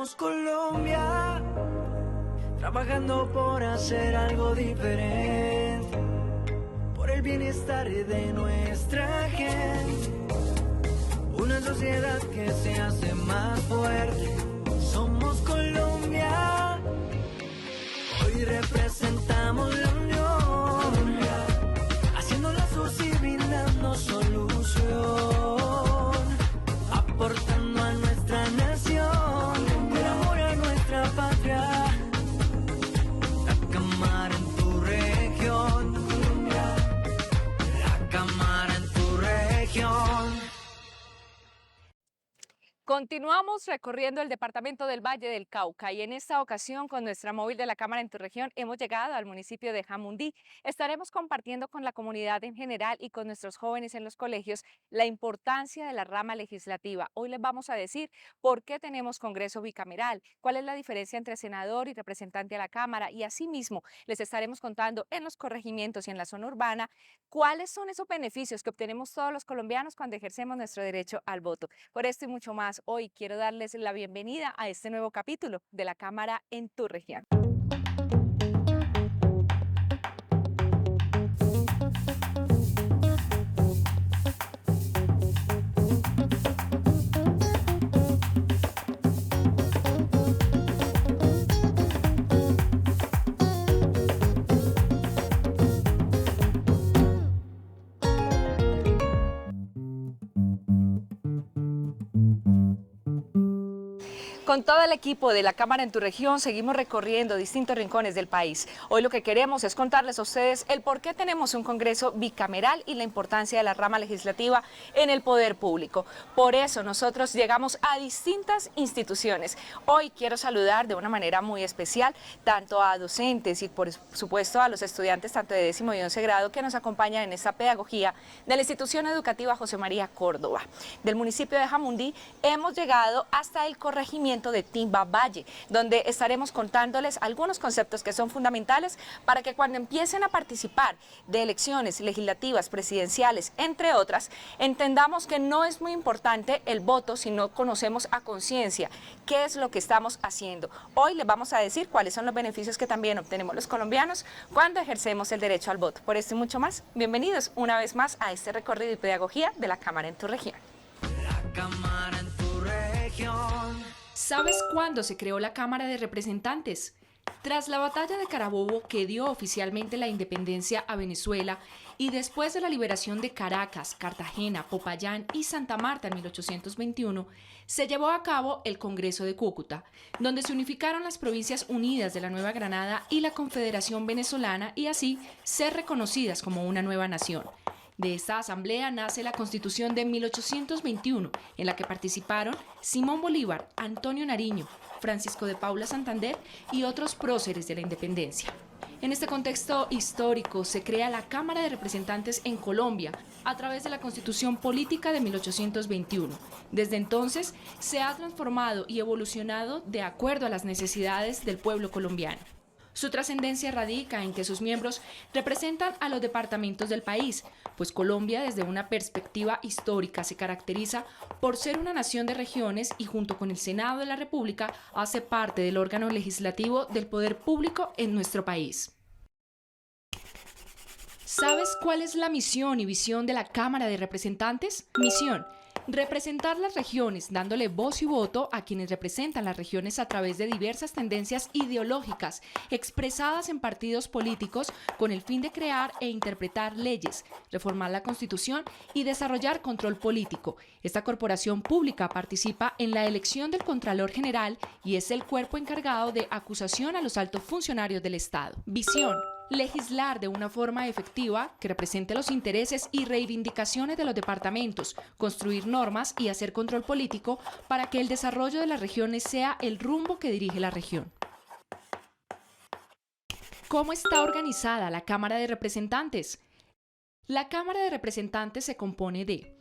Somos Colombia, trabajando por hacer algo diferente, por el bienestar de nuestra gente. Una sociedad que se hace más fuerte. Somos Colombia, hoy representamos la unión, haciendo lazos y brindando solución, aportando a nuestra nación, por amor a nuestra patria. La cámara en tu región, la cámara en tu región. Continuamos recorriendo el departamento del Valle del Cauca y en esta ocasión con nuestra móvil de la Cámara en tu región hemos llegado al municipio de Jamundí. Estaremos compartiendo con la comunidad en general y con nuestros jóvenes en los colegios la importancia de la rama legislativa. Hoy les vamos a decir por qué tenemos Congreso bicameral, cuál es la diferencia entre senador y representante a la Cámara y asimismo les estaremos contando en los corregimientos y en la zona urbana cuáles son esos beneficios que obtenemos todos los colombianos cuando ejercemos nuestro derecho al voto. Por esto y mucho más, hoy quiero darles la bienvenida a este nuevo capítulo de la Cámara en tu región. Con todo el equipo de la Cámara en tu región seguimos recorriendo distintos rincones del país. Hoy lo que queremos es contarles a ustedes el por qué tenemos un Congreso bicameral y la importancia de la rama legislativa en el poder público. Por eso nosotros llegamos a distintas instituciones. Hoy quiero saludar de una manera muy especial tanto a docentes y por supuesto a los estudiantes tanto de 10º y 11 grado que nos acompañan en esta pedagogía de la institución educativa José María Córdoba. Del municipio de Jamundí hemos llegado hasta el corregimiento de Timba Valle, donde estaremos contándoles algunos conceptos que son fundamentales para que cuando empiecen a participar de elecciones legislativas, presidenciales, entre otras, entendamos que no es muy importante el voto si no conocemos a conciencia qué es lo que estamos haciendo. Hoy les vamos a decir cuáles son los beneficios que también obtenemos los colombianos cuando ejercemos el derecho al voto. Por esto y mucho más, bienvenidos una vez más a este recorrido y pedagogía de la Cámara en tu región. La cámara en tu región. ¿Sabes cuándo se creó la Cámara de Representantes? Tras la batalla de Carabobo, que dio oficialmente la independencia a Venezuela, y después de la liberación de Caracas, Cartagena, Popayán y Santa Marta en 1821, se llevó a cabo el Congreso de Cúcuta, donde se unificaron las Provincias Unidas de la Nueva Granada y la Confederación Venezolana y así ser reconocidas como una nueva nación. De esta asamblea nace la Constitución de 1821, en la que participaron Simón Bolívar, Antonio Nariño, Francisco de Paula Santander y otros próceres de la independencia. En este contexto histórico se crea la Cámara de Representantes en Colombia a través de la Constitución Política de 1821. Desde entonces se ha transformado y evolucionado de acuerdo a las necesidades del pueblo colombiano. Su trascendencia radica en que sus miembros representan a los departamentos del país, pues Colombia desde una perspectiva histórica se caracteriza por ser una nación de regiones y junto con el Senado de la República hace parte del órgano legislativo del poder público en nuestro país. ¿Sabes cuál es la misión y visión de la Cámara de Representantes? Misión: representar las regiones, dándole voz y voto a quienes representan las regiones a través de diversas tendencias ideológicas expresadas en partidos políticos con el fin de crear e interpretar leyes, reformar la Constitución y desarrollar control político. Esta corporación pública participa en la elección del Contralor General y es el cuerpo encargado de acusación a los altos funcionarios del Estado. Visión: legislar de una forma efectiva que represente los intereses y reivindicaciones de los departamentos, construir normas y hacer control político para que el desarrollo de las regiones sea el rumbo que dirige la región. ¿Cómo está organizada la Cámara de Representantes? La Cámara de Representantes se compone de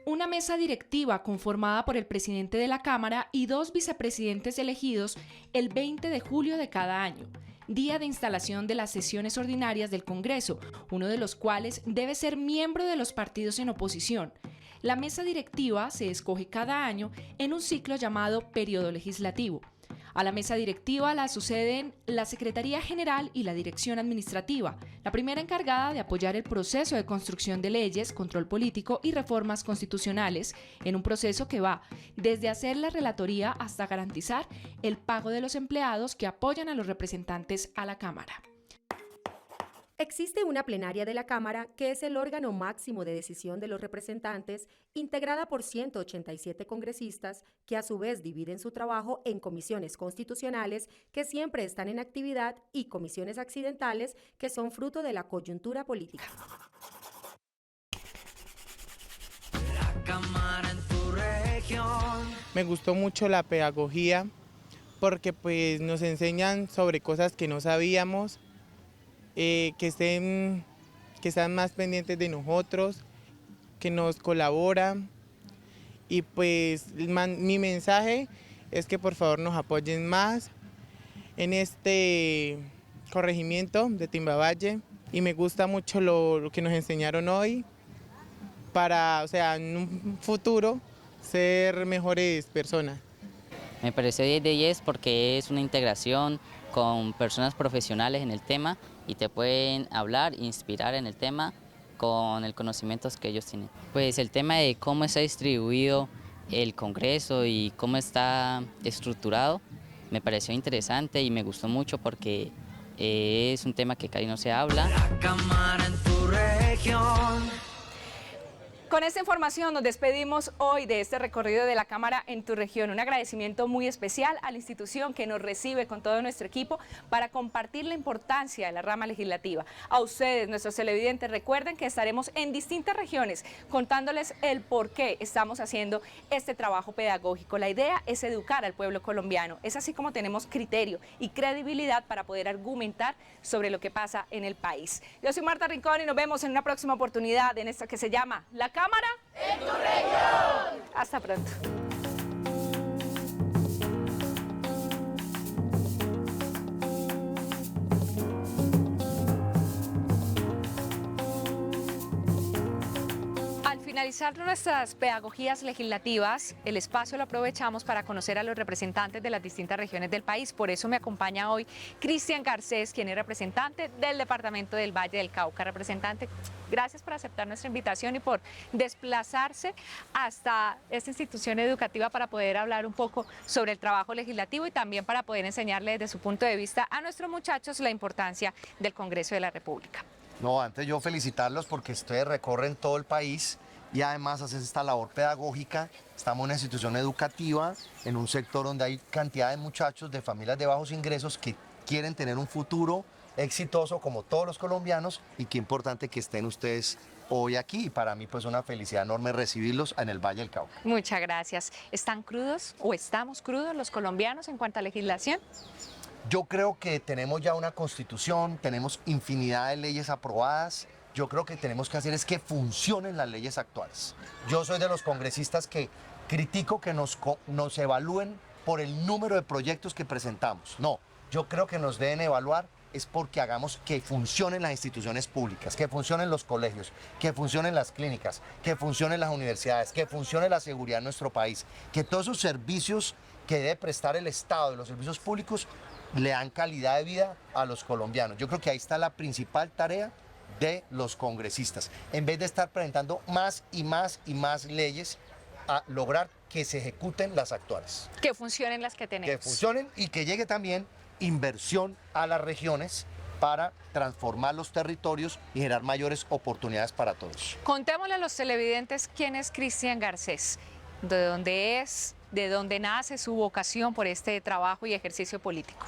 una mesa directiva conformada por el presidente de la Cámara y 2 vicepresidentes elegidos el 20 de julio de cada año, día de instalación de las sesiones ordinarias del Congreso, uno de los cuales debe ser miembro de los partidos en oposición. La mesa directiva se escoge cada año en un ciclo llamado periodo legislativo. A la mesa directiva la suceden la Secretaría General y la Dirección Administrativa, la primera encargada de apoyar el proceso de construcción de leyes, control político y reformas constitucionales, en un proceso que va desde hacer la relatoría hasta garantizar el pago de los empleados que apoyan a los representantes a la Cámara. Existe una plenaria de la Cámara, que es el órgano máximo de decisión de los representantes, integrada por 187 congresistas, que a su vez dividen su trabajo en comisiones constitucionales, que siempre están en actividad, y comisiones accidentales, que son fruto de la coyuntura política. La cámara en tu región. Me gustó mucho la pedagogía porque pues nos enseñan sobre cosas que no sabíamos, que están más pendientes de nosotros, que nos colaboran, y pues mi mensaje es que por favor nos apoyen más en este corregimiento de Timbavalle, y me gusta mucho lo que nos enseñaron hoy para, o sea, en un futuro ser mejores personas. Me pareció 10 de 10 porque es una integración con personas profesionales en el tema y te pueden hablar, inspirar en el tema con el conocimiento que ellos tienen. Pues el tema de cómo está distribuido el Congreso y cómo está estructurado me pareció interesante y me gustó mucho porque es un tema que casi no se habla. La cámara en tu región. Con esta información nos despedimos hoy de este recorrido de la Cámara en tu región. Un agradecimiento muy especial a la institución que nos recibe con todo nuestro equipo para compartir la importancia de la rama legislativa. A ustedes, nuestros televidentes, recuerden que estaremos en distintas regiones contándoles el por qué estamos haciendo este trabajo pedagógico. La idea es educar al pueblo colombiano. Es así como tenemos criterio y credibilidad para poder argumentar sobre lo que pasa en el país. Yo soy Marta Rincón y nos vemos en una próxima oportunidad en esto que se llama La Cámara en tu región. Hasta pronto. Al finalizar nuestras pedagogías legislativas, el espacio lo aprovechamos para conocer a los representantes de las distintas regiones del país. Por eso me acompaña hoy Cristian Garcés, quien es representante del departamento del Valle del Cauca. Representante, gracias por aceptar nuestra invitación y por desplazarse hasta esta institución educativa para poder hablar un poco sobre el trabajo legislativo y también para poder enseñarle desde su punto de vista a nuestros muchachos la importancia del Congreso de la República. No, antes yo felicitarlos porque ustedes recorren todo el país y además hacen esta labor pedagógica. Estamos en una institución educativa, en un sector donde hay cantidad de muchachos de familias de bajos ingresos que quieren tener un futuro exitoso como todos los colombianos, y qué importante que estén ustedes hoy aquí, y para mí pues una felicidad enorme recibirlos en el Valle del Cauca. Muchas gracias. ¿Están crudos o estamos crudos los colombianos en cuanto a legislación? Yo creo que tenemos ya una constitución, tenemos infinidad de leyes aprobadas. Yo creo que tenemos que hacer es que funcionen las leyes actuales. Yo soy de los congresistas que critico que nos evalúen por el número de proyectos que presentamos. No, yo creo que nos deben evaluar es porque hagamos que funcionen las instituciones públicas, que funcionen los colegios, que funcionen las clínicas, que funcionen las universidades, que funcione la seguridad en nuestro país, que todos esos servicios que debe prestar el Estado y los servicios públicos le dan calidad de vida a los colombianos. Yo creo que ahí está la principal tarea de los congresistas, en vez de estar presentando más y más y más leyes, a lograr que se ejecuten las actuales. Que funcionen las que tenemos. Que funcionen y que llegue también inversión a las regiones para transformar los territorios y generar mayores oportunidades para todos. Contémosle a los televidentes quién es Cristian Garcés, de dónde es, de dónde nace su vocación por este trabajo y ejercicio político.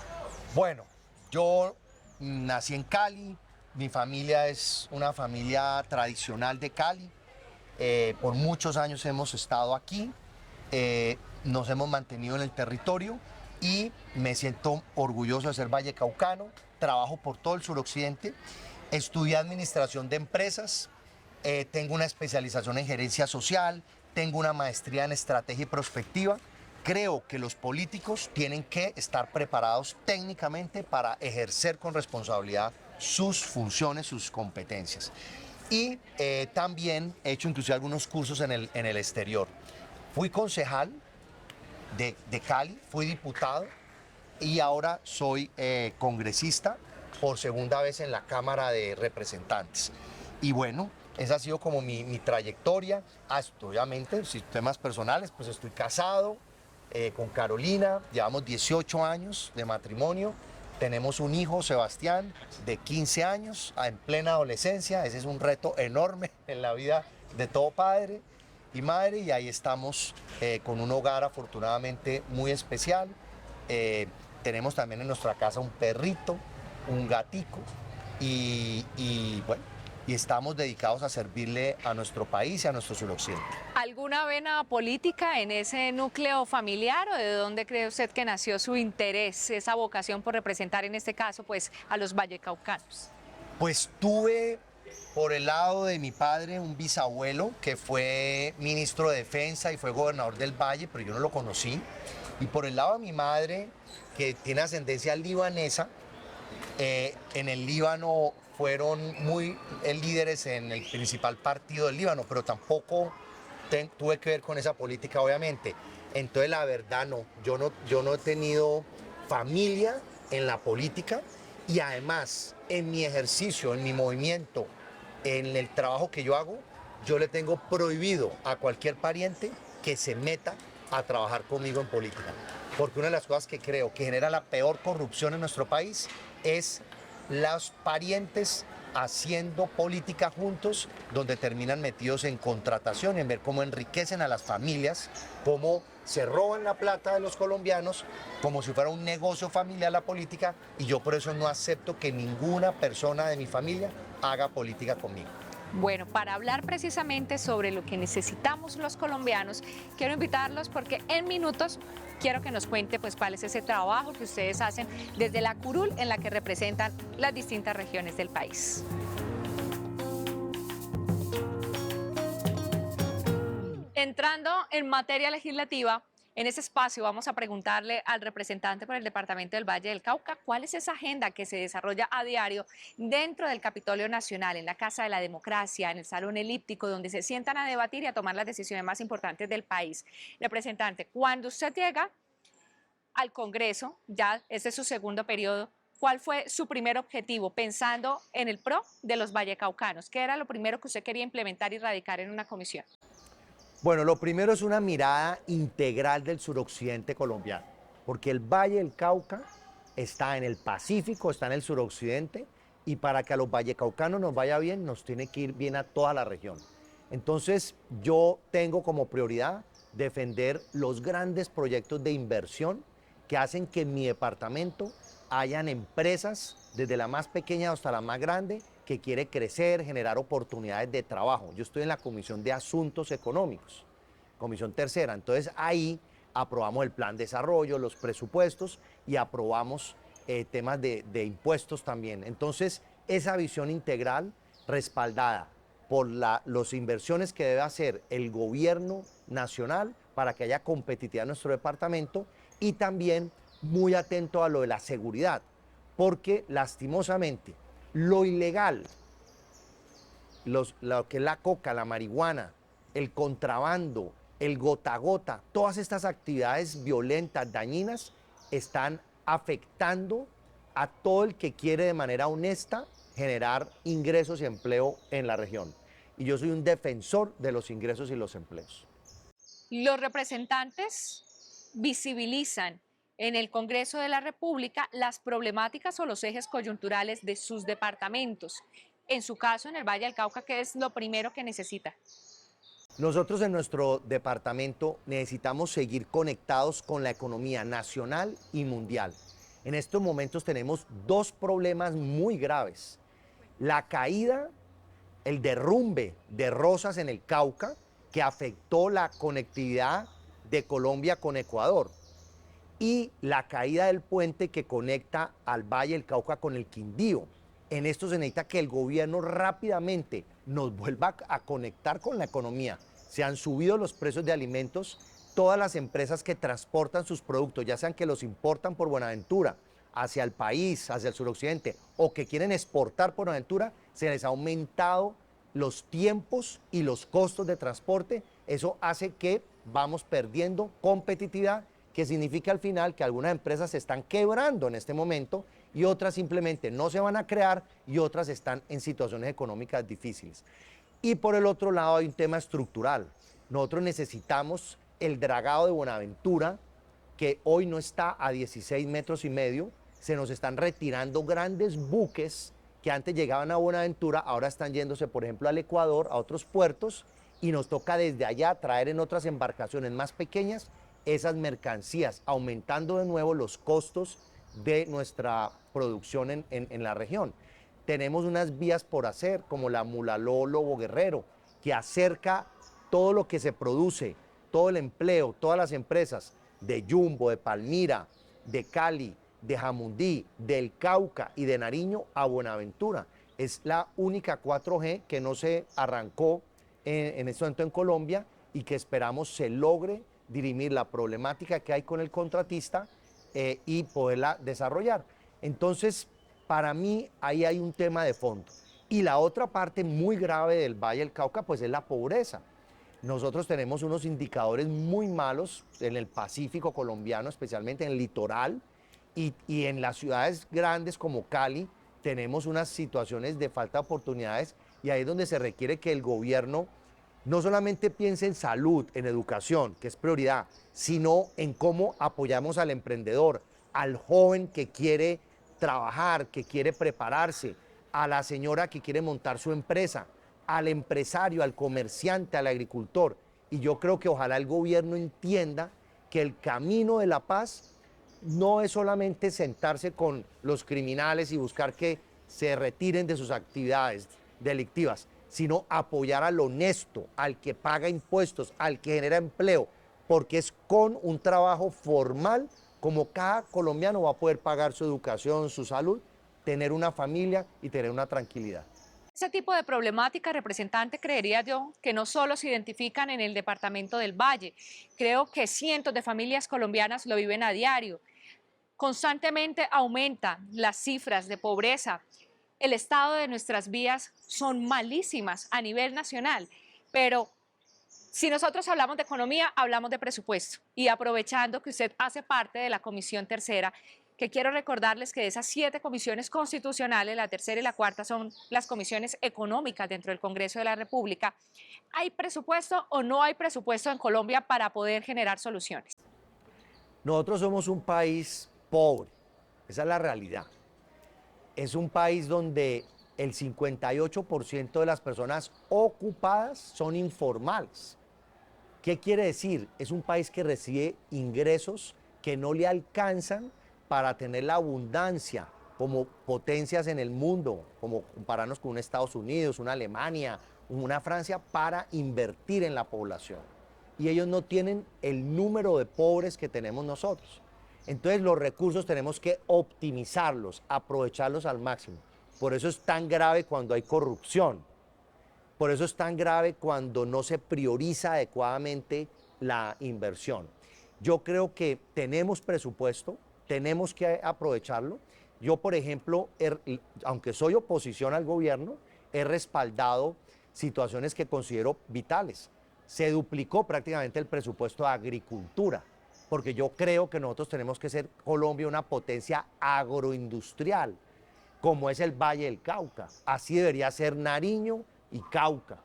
Bueno, yo nací en Cali, mi familia es una familia tradicional de Cali, por muchos años hemos estado aquí, nos hemos mantenido en el territorio y me siento orgulloso de ser vallecaucano. Trabajo por todo el suroccidente, estudié administración de empresas, tengo una especialización en gerencia social, tengo una maestría en estrategia y prospectiva. Creo que los políticos tienen que estar preparados técnicamente para ejercer con responsabilidad sus funciones, sus competencias. Y también he hecho inclusive algunos cursos en el exterior. Fui concejal de Cali, fui diputado y ahora soy congresista por segunda vez en la Cámara de Representantes. Y bueno, esa ha sido como mi trayectoria. Obviamente, si temas personales, pues estoy casado con Carolina, llevamos 18 años de matrimonio, tenemos un hijo, Sebastián, de 15 años, en plena adolescencia. Ese es un reto enorme en la vida de todo padre y madre, y ahí estamos con un hogar afortunadamente muy especial. Tenemos también en nuestra casa un perrito, un gatico, y bueno, y estamos dedicados a servirle a nuestro país y a nuestro suroccidente. ¿Alguna vena política en ese núcleo familiar o de dónde cree usted que nació su interés, esa vocación por representar en este caso pues a los vallecaucanos? Pues tuve por el lado de mi padre un bisabuelo que fue ministro de Defensa y fue gobernador del Valle, pero yo no lo conocí. Y por el lado de mi madre, que tiene ascendencia libanesa, en el Líbano fueron muy líderes en el principal partido del Líbano, pero tampoco tuve que ver con esa política, obviamente. Entonces, la verdad, no. Yo no he tenido familia en la política, y además, en mi ejercicio, en mi movimiento, en el trabajo que yo hago, yo le tengo prohibido a cualquier pariente que se meta a trabajar conmigo en política. Porque una de las cosas que creo que genera la peor corrupción en nuestro país es los parientes haciendo política juntos, donde terminan metidos en contratación, en ver cómo enriquecen a las familias, cómo se roban la plata de los colombianos, como si fuera un negocio familiar la política, y yo por eso no acepto que ninguna persona de mi familia haga política conmigo. Bueno, para hablar precisamente sobre lo que necesitamos los colombianos, quiero invitarlos porque en minutos quiero que nos cuente pues cuál es ese trabajo que ustedes hacen desde la curul en la que representan las distintas regiones del país. Entrando en materia legislativa, en ese espacio vamos a preguntarle al representante por el departamento del Valle del Cauca cuál es esa agenda que se desarrolla a diario dentro del Capitolio Nacional, en la Casa de la Democracia, en el Salón Elíptico, donde se sientan a debatir y a tomar las decisiones más importantes del país. Representante, cuando usted llega al Congreso, ya este es su segundo periodo, ¿cuál fue su primer objetivo pensando en el PRO de los vallecaucanos? ¿Qué era lo primero que usted quería implementar y radicar en una comisión? Bueno, lo primero es una mirada integral del suroccidente colombiano, porque el Valle del Cauca está en el Pacífico, está en el suroccidente, y para que a los vallecaucanos nos vaya bien, nos tiene que ir bien a toda la región. Entonces, yo tengo como prioridad defender los grandes proyectos de inversión que hacen que en mi departamento hayan empresas, desde la más pequeña hasta la más grande, que quiere crecer, generar oportunidades de trabajo. Yo estoy en la Comisión de Asuntos Económicos, Comisión Tercera. Entonces ahí aprobamos el plan de desarrollo, los presupuestos, y aprobamos temas de impuestos también. Entonces esa visión integral respaldada por las inversiones que debe hacer el gobierno nacional para que haya competitividad en nuestro departamento, y también muy atento a lo de la seguridad, porque lastimosamente lo ilegal, lo que es la coca, la marihuana, el contrabando, el gota a gota, todas estas actividades violentas, dañinas, están afectando a todo el que quiere de manera honesta generar ingresos y empleo en la región. Y yo soy un defensor de los ingresos y los empleos. Los representantes visibilizan en el Congreso de la República las problemáticas o los ejes coyunturales de sus departamentos. En su caso, en el Valle del Cauca, ¿qué es lo primero que necesita? Nosotros en nuestro departamento necesitamos seguir conectados con la economía nacional y mundial. En estos momentos tenemos dos problemas muy graves. La caída, el derrumbe de Rosas en el Cauca, que afectó la conectividad de Colombia con Ecuador, y la caída del puente que conecta al Valle del Cauca con el Quindío. En esto se necesita que el gobierno rápidamente nos vuelva a conectar con la economía. Se han subido los precios de alimentos, todas las empresas que transportan sus productos, ya sean que los importan por Buenaventura hacia el país, hacia el suroccidente, o que quieren exportar por Buenaventura, se les ha aumentado los tiempos y los costos de transporte. Eso hace que vamos perdiendo competitividad que significa al final que algunas empresas se están quebrando en este momento y otras simplemente no se van a crear y otras están en situaciones económicas difíciles. Y por el otro lado hay un tema estructural. Nosotros necesitamos el dragado de Buenaventura, que hoy no está a 16,5 metros, se nos están retirando grandes buques que antes llegaban a Buenaventura, ahora están yéndose, por ejemplo, al Ecuador, a otros puertos, y nos toca desde allá traer en otras embarcaciones más pequeñas esas mercancías, aumentando de nuevo los costos de nuestra producción en la región. Tenemos unas vías por hacer, como la Mulaló-Lobo Guerrero, que acerca todo lo que se produce, todo el empleo, todas las empresas de Jumbo, de Palmira, de Cali, de Jamundí, del Cauca y de Nariño a Buenaventura. Es la única 4G que no se arrancó en este momento en Colombia y que esperamos se logre dirimir la problemática que hay con el contratista y poderla desarrollar. Entonces, para mí, ahí hay un tema de fondo. Y la otra parte muy grave del Valle del Cauca, pues es la pobreza. Nosotros tenemos unos indicadores muy malos en el Pacífico colombiano, especialmente en el litoral, y en las ciudades grandes como Cali tenemos unas situaciones de falta de oportunidades, y ahí es donde se requiere que el gobierno no solamente piense en salud, en educación, que es prioridad, sino en cómo apoyamos al emprendedor, al joven que quiere trabajar, que quiere prepararse, a la señora que quiere montar su empresa, al empresario, al comerciante, al agricultor. Y yo creo que ojalá el gobierno entienda que el camino de la paz no es solamente sentarse con los criminales y buscar que se retiren de sus actividades delictivas, sino apoyar al honesto, al que paga impuestos, al que genera empleo, porque es con un trabajo formal como cada colombiano va a poder pagar su educación, su salud, tener una familia y tener una tranquilidad. Ese tipo de problemática, representante, creería yo que no solo se identifican en el departamento del Valle. Creo que cientos de familias colombianas lo viven a diario. Constantemente aumentan las cifras de pobreza. El estado de nuestras vías son malísimas a nivel nacional, pero si nosotros hablamos de economía, hablamos de presupuesto. Y aprovechando que usted hace parte de la Comisión Tercera, que quiero recordarles que de esas 7 comisiones constitucionales, la tercera y la cuarta son las comisiones económicas dentro del Congreso de la República. ¿Hay presupuesto o no hay presupuesto en Colombia para poder generar soluciones? Nosotros somos un país pobre, esa es la realidad. Es un país donde el 58% de las personas ocupadas son informales. ¿Qué quiere decir? Es un país que recibe ingresos que no le alcanzan para tener la abundancia como potencias en el mundo, como compararnos con un Estados Unidos, una Alemania, una Francia, para invertir en la población. Y ellos no tienen el número de pobres que tenemos nosotros. Entonces los recursos tenemos que optimizarlos, aprovecharlos al máximo. Por eso es tan grave cuando hay corrupción. Por eso es tan grave cuando no se prioriza adecuadamente la inversión. Yo creo que tenemos presupuesto, tenemos que aprovecharlo. Yo, por ejemplo, aunque soy oposición al gobierno, he respaldado situaciones que considero vitales. Se duplicó prácticamente el presupuesto de agricultura, porque yo creo que nosotros tenemos que ser Colombia una potencia agroindustrial, como es el Valle del Cauca. Así debería ser Nariño y Cauca.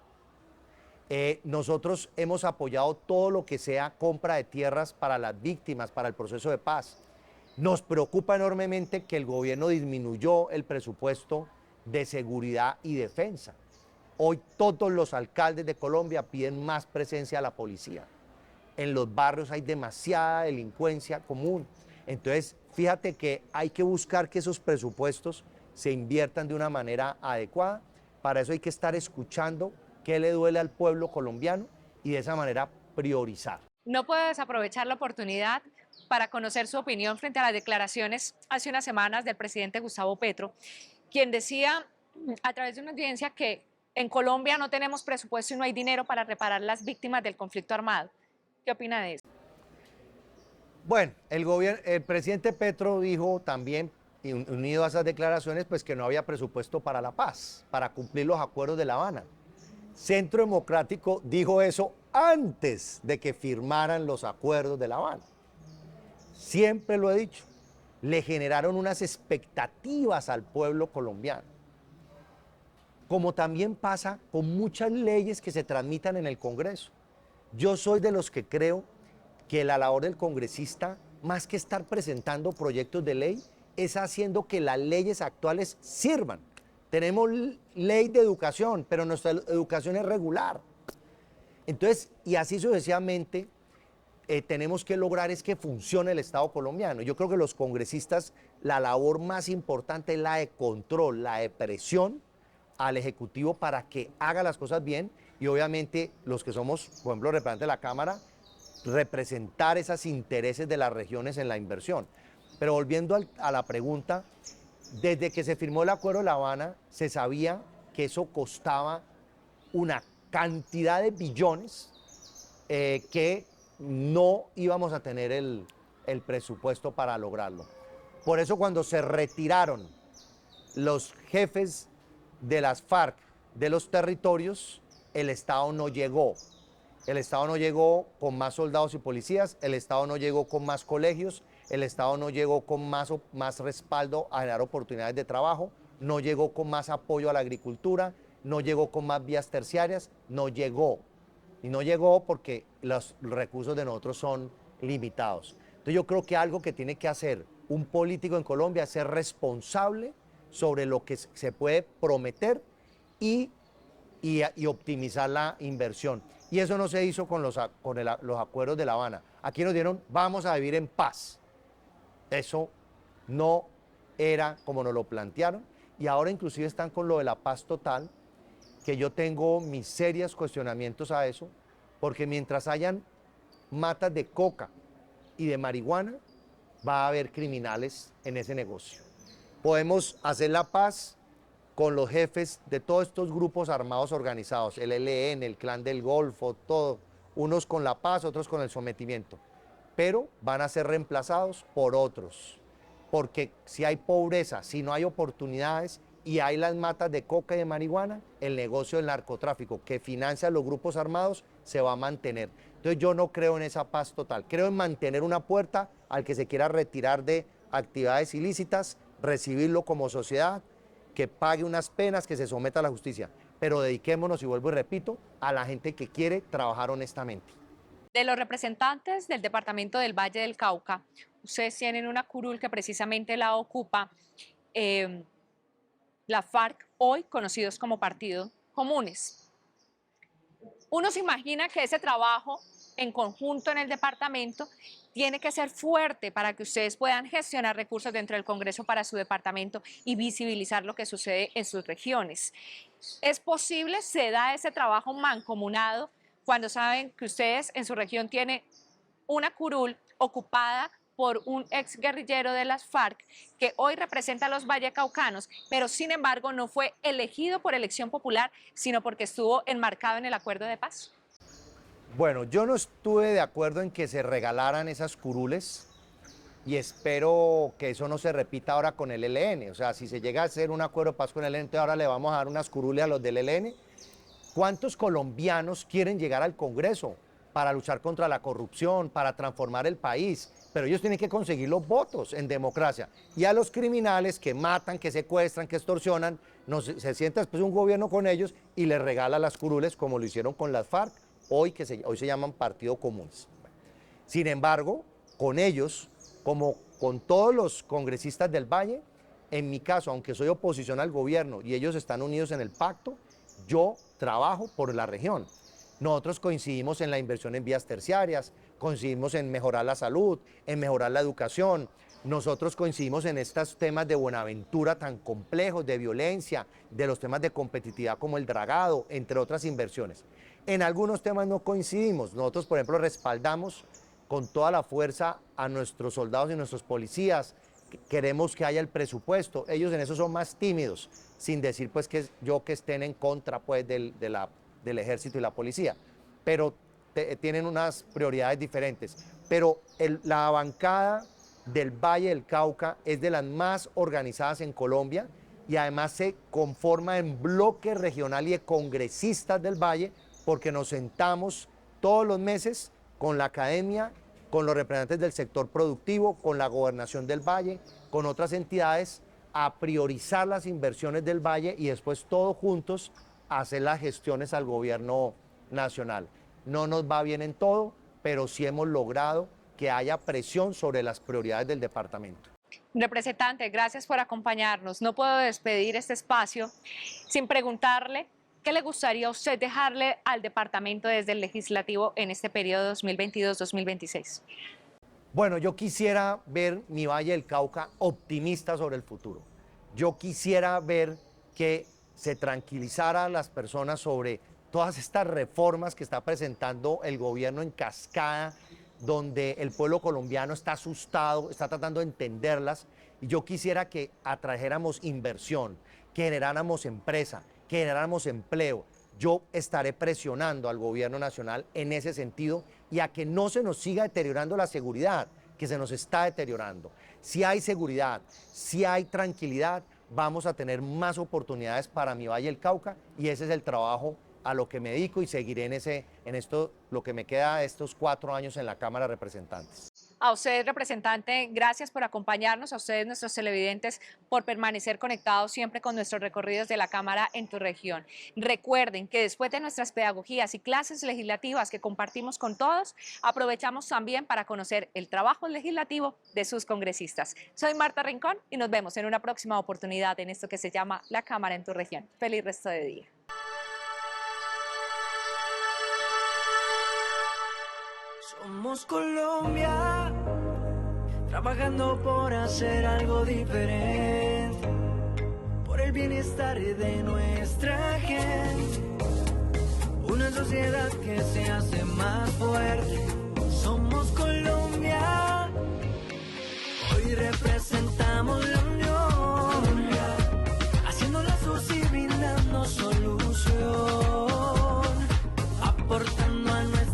Nosotros hemos apoyado todo lo que sea compra de tierras para las víctimas, para el proceso de paz. Nos preocupa enormemente que el gobierno disminuyó el presupuesto de seguridad y defensa. Hoy todos los alcaldes de Colombia piden más presencia de la policía. En los barrios hay demasiada delincuencia común. Entonces, fíjate que hay que buscar que esos presupuestos se inviertan de una manera adecuada. Para eso hay que estar escuchando qué le duele al pueblo colombiano y de esa manera priorizar. No puedo desaprovechar la oportunidad para conocer su opinión frente a las declaraciones hace unas semanas del presidente Gustavo Petro, quien decía a través de una audiencia que en Colombia no tenemos presupuesto y no hay dinero para reparar las víctimas del conflicto armado. ¿Qué opina de eso? Bueno, el presidente Petro dijo también, unido a esas declaraciones, pues que no había presupuesto para la paz, para cumplir los acuerdos de La Habana. Centro Democrático dijo eso antes de que firmaran los acuerdos de La Habana. siempre lo he dicho, le generaron unas expectativas al pueblo colombiano. Como también pasa con muchas leyes que se tramitan en el Congreso. Yo soy de los que creo que la labor del congresista, más que estar presentando proyectos de ley, es haciendo que las leyes actuales sirvan. Tenemos ley de educación, pero nuestra educación es regular. Entonces, y así sucesivamente, tenemos que lograr es que funcione el Estado colombiano. Yo creo que los congresistas, la labor más importante es la de control, la de presión al Ejecutivo para que haga las cosas bien, y obviamente los que somos, por ejemplo, representantes de la Cámara, representar esos intereses de las regiones en la inversión. Pero volviendo a la pregunta, desde que se firmó el Acuerdo de La Habana, se sabía que eso costaba una cantidad de billones que no íbamos a tener el presupuesto para lograrlo. Por eso cuando se retiraron los jefes de las FARC de los territorios, el Estado no llegó. El Estado no llegó con más soldados y policías, el Estado no llegó con más colegios, el Estado no llegó con más respaldo a generar oportunidades de trabajo, no llegó con más apoyo a la agricultura, no llegó con más vías terciarias, no llegó. Y no llegó porque los recursos de nosotros son limitados. Entonces yo creo que algo que tiene que hacer un político en Colombia es ser responsable sobre lo que se puede prometer y optimizar la inversión. Y eso no se hizo con los acuerdos de La Habana. Aquí nos dieron, vamos a vivir en paz. Eso no era como nos lo plantearon. Y ahora inclusive están con lo de la paz total, que yo tengo mis serios cuestionamientos a eso, porque mientras hayan matas de coca y de marihuana, va a haber criminales en ese negocio. Podemos hacer la paz con los jefes de todos estos grupos armados organizados, el ELN, el Clan del Golfo, todo, unos con la paz, otros con el sometimiento, pero van a ser reemplazados por otros, porque si hay pobreza, si no hay oportunidades y hay las matas de coca y de marihuana, el negocio del narcotráfico que financia a los grupos armados se va a mantener. Entonces yo no creo en esa paz total, creo en mantener una puerta al que se quiera retirar de actividades ilícitas, recibirlo como sociedad, que pague unas penas, que se someta a la justicia, pero dediquémonos, y vuelvo y repito, a la gente que quiere trabajar honestamente. De los representantes del departamento del Valle del Cauca, ustedes tienen una curul que precisamente la ocupa la FARC, hoy conocidos como Partido Comunes. Uno se imagina que ese trabajo en conjunto en el departamento tiene que ser fuerte para que ustedes puedan gestionar recursos dentro del Congreso para su departamento y visibilizar lo que sucede en sus regiones. ¿Es posible? ¿Se da ese trabajo mancomunado cuando saben que ustedes en su región tienen una curul ocupada por un ex guerrillero de las FARC que hoy representa a los vallecaucanos, pero sin embargo no fue elegido por elección popular, sino porque estuvo enmarcado en el acuerdo de paz? Bueno, yo no estuve de acuerdo en que se regalaran esas curules y espero que eso no se repita ahora con el ELN. O sea, si se llega a hacer un acuerdo de paz con el ELN, entonces ahora le vamos a dar unas curules a los del ELN. ¿Cuántos colombianos quieren llegar al Congreso para luchar contra la corrupción, para transformar el país? Pero ellos tienen que conseguir los votos en democracia. Y a los criminales que matan, que secuestran, que extorsionan, se sienta después un gobierno con ellos y les regala las curules como lo hicieron con las FARC. Hoy se llaman Partido Comunes. Sin embargo, con ellos, como con todos los congresistas del Valle, en mi caso, aunque soy oposición al gobierno y ellos están unidos en el pacto, yo trabajo por la región. Nosotros coincidimos en la inversión en vías terciarias, coincidimos en mejorar la salud, en mejorar la educación. Nosotros coincidimos en estos temas de Buenaventura tan complejos, de violencia, de los temas de competitividad como el dragado, entre otras inversiones. En algunos temas no coincidimos. Nosotros, por ejemplo, respaldamos con toda la fuerza a nuestros soldados y nuestros policías. Queremos que haya el presupuesto. Ellos en eso son más tímidos, sin decir pues que estén en contra pues del ejército y la policía. Pero tienen unas prioridades diferentes. Pero la bancada del Valle del Cauca es de las más organizadas en Colombia y además se conforma en bloque regional y de congresistas del Valle, porque nos sentamos todos los meses con la academia con los representantes del sector productivo, con la Gobernación del Valle, con otras entidades, a priorizar las inversiones del Valle y después todos juntos hacer las gestiones al gobierno nacional. No nos va bien en todo, pero sí hemos logrado que haya presión sobre las prioridades del departamento. Representante, gracias por acompañarnos. No puedo despedir este espacio sin preguntarle qué le gustaría a usted dejarle al departamento desde el legislativo en este periodo 2022-2026. Bueno, yo quisiera ver mi Valle del Cauca optimista sobre el futuro. Yo quisiera ver que se tranquilizaran las personas sobre todas estas reformas que está presentando el gobierno en cascada, donde el pueblo colombiano está asustado, está tratando de entenderlas, y yo quisiera que atrajéramos inversión, que generáramos empresa, que generáramos empleo. Yo estaré presionando al gobierno nacional en ese sentido y a que no se nos siga deteriorando la seguridad, que se nos está deteriorando. Si hay seguridad, si hay tranquilidad, vamos a tener más oportunidades para mi Valle del Cauca, y ese es el trabajo a lo que me dedico y seguiré en esto, lo que me queda de estos 4 años en la Cámara de Representantes. A usted, representante, gracias por acompañarnos, a ustedes, nuestros televidentes, por permanecer conectados siempre con nuestros recorridos de la Cámara en tu región. Recuerden que después de nuestras pedagogías y clases legislativas que compartimos con todos, aprovechamos también para conocer el trabajo legislativo de sus congresistas. Soy Marta Rincón y nos vemos en una próxima oportunidad en esto que se llama La Cámara en tu región. Feliz resto de día. Somos Colombia, trabajando por hacer algo diferente, por el bienestar de nuestra gente, una sociedad que se hace más fuerte. Somos Colombia, hoy representamos la unión, haciendo lazos y brindando solución, aportando a nuestra